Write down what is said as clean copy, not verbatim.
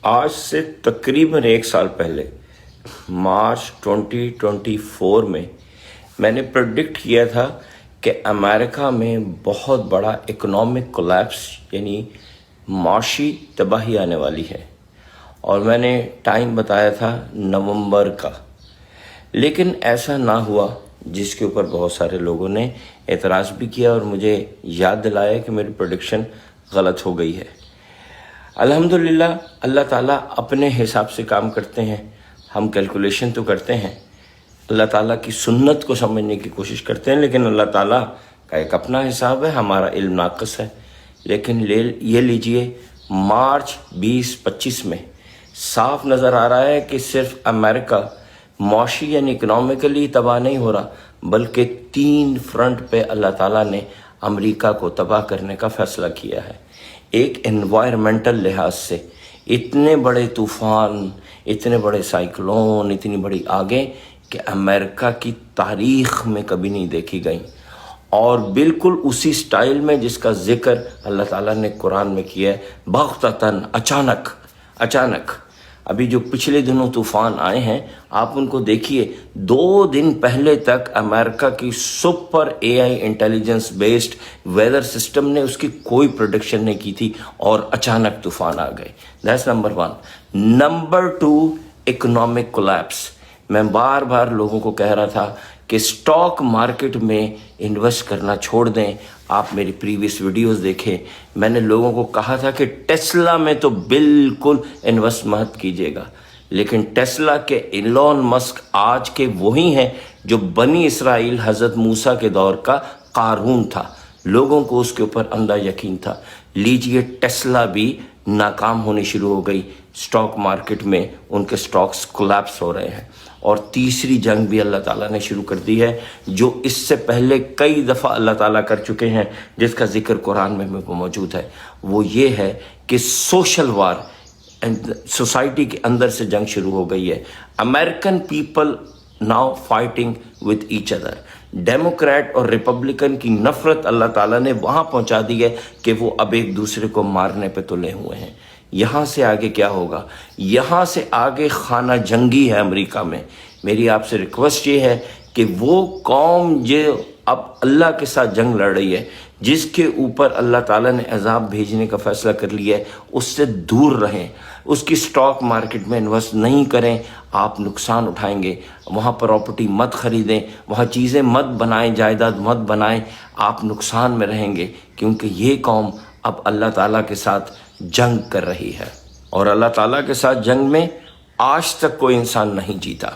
آج سے تقریباً 1 سال پہلے مارچ 2024 میں نے پریڈکٹ کیا تھا کہ امریکہ میں بہت بڑا اکنامک کولیپس یعنی معاشی تباہی آنے والی ہے، اور میں نے ٹائم بتایا تھا نومبر کا، لیکن ایسا نہ ہوا، جس کے اوپر بہت سارے لوگوں نے اعتراض بھی کیا اور مجھے یاد دلایا کہ میری پریڈکشن غلط ہو گئی ہے۔ الحمدللہ اللہ تعالیٰ اپنے حساب سے کام کرتے ہیں، ہم کیلکولیشن تو کرتے ہیں، اللہ تعالیٰ کی سنت کو سمجھنے کی کوشش کرتے ہیں، لیکن اللہ تعالیٰ کا ایک اپنا حساب ہے، ہمارا علم ناقص ہے۔ لیکن یہ لیجئے مارچ 2025 میں صاف نظر آ رہا ہے کہ صرف امریکہ معاشی یعنی اکنامکلی تباہ نہیں ہو رہا، بلکہ 3 فرنٹ پہ اللہ تعالیٰ نے امریکہ کو تباہ کرنے کا فیصلہ کیا ہے۔ ایک انوائرمنٹل لحاظ سے اتنے بڑے طوفان، اتنے بڑے سائیکلون، اتنی بڑی آگیں کہ امریکہ کی تاریخ میں کبھی نہیں دیکھی گئیں، اور بالکل اسی سٹائل میں جس کا ذکر اللہ تعالیٰ نے قرآن میں کیا ہے، بغتتاً، اچانک۔ ابھی جو پچھلے دنوں طوفان آئے ہیں، آپ ان کو دیکھیے، 2 دن پہلے تک امریکہ کی super AI intelligence based weather system نے اس کی کوئی پریڈکشن نہیں کی تھی، اور اچانک طوفان آ گئے۔ That's number 1۔ Number 2، economic collapse. میں بار بار لوگوں کو کہہ رہا تھا کہ سٹاک مارکیٹ میں انویسٹ کرنا چھوڑ دیں۔ آپ میری پریویس ویڈیوز دیکھیں، میں نے لوگوں کو کہا تھا کہ ٹیسلا میں تو بالکل انویسٹ مت کیجیے گا، لیکن ٹیسلا کے ایلون مسک آج کے وہی ہیں جو بنی اسرائیل حضرت موسیٰ کے دور کا قارون تھا، لوگوں کو اس کے اوپر اندھا یقین تھا۔ لیجئے ٹیسلا بھی ناکام ہونی شروع ہو گئی، سٹاک مارکیٹ میں ان کے سٹاکس کولیپس ہو رہے ہیں۔ اور تیسری جنگ بھی اللہ تعالیٰ نے شروع کر دی ہے، جو اس سے پہلے کئی دفعہ اللہ تعالیٰ کر چکے ہیں، جس کا ذکر قرآن میں موجود ہے۔ وہ یہ ہے کہ سوشل وار، سوسائٹی کے اندر سے جنگ شروع ہو گئی ہے۔ American people now fighting with each other. Democrat اور ریپبلکن کی نفرت اللہ تعالیٰ نے وہاں پہنچا دی ہے کہ وہ اب ایک دوسرے کو مارنے پہ تلے ہوئے ہیں۔ یہاں سے آگے کیا ہوگا؟ یہاں سے آگے خانہ جنگی ہے امریکہ میں۔ میری آپ سے ریکویسٹ یہ ہے کہ وہ قوم جو اب اللہ کے ساتھ جنگ لڑ رہی ہے، جس کے اوپر اللہ تعالیٰ نے عذاب بھیجنے کا فیصلہ کر لیا ہے، اس سے دور رہیں، اس کی سٹاک مارکیٹ میں انویسٹ نہیں کریں، آپ نقصان اٹھائیں گے۔ وہاں پراپرٹی مت خریدیں، وہاں چیزیں مت بنائیں، جائیداد مت بنائیں، آپ نقصان میں رہیں گے، کیونکہ یہ قوم اب اللہ تعالیٰ کے ساتھ جنگ کر رہی ہے، اور اللہ تعالیٰ کے ساتھ جنگ میں آج تک کوئی انسان نہیں جیتا۔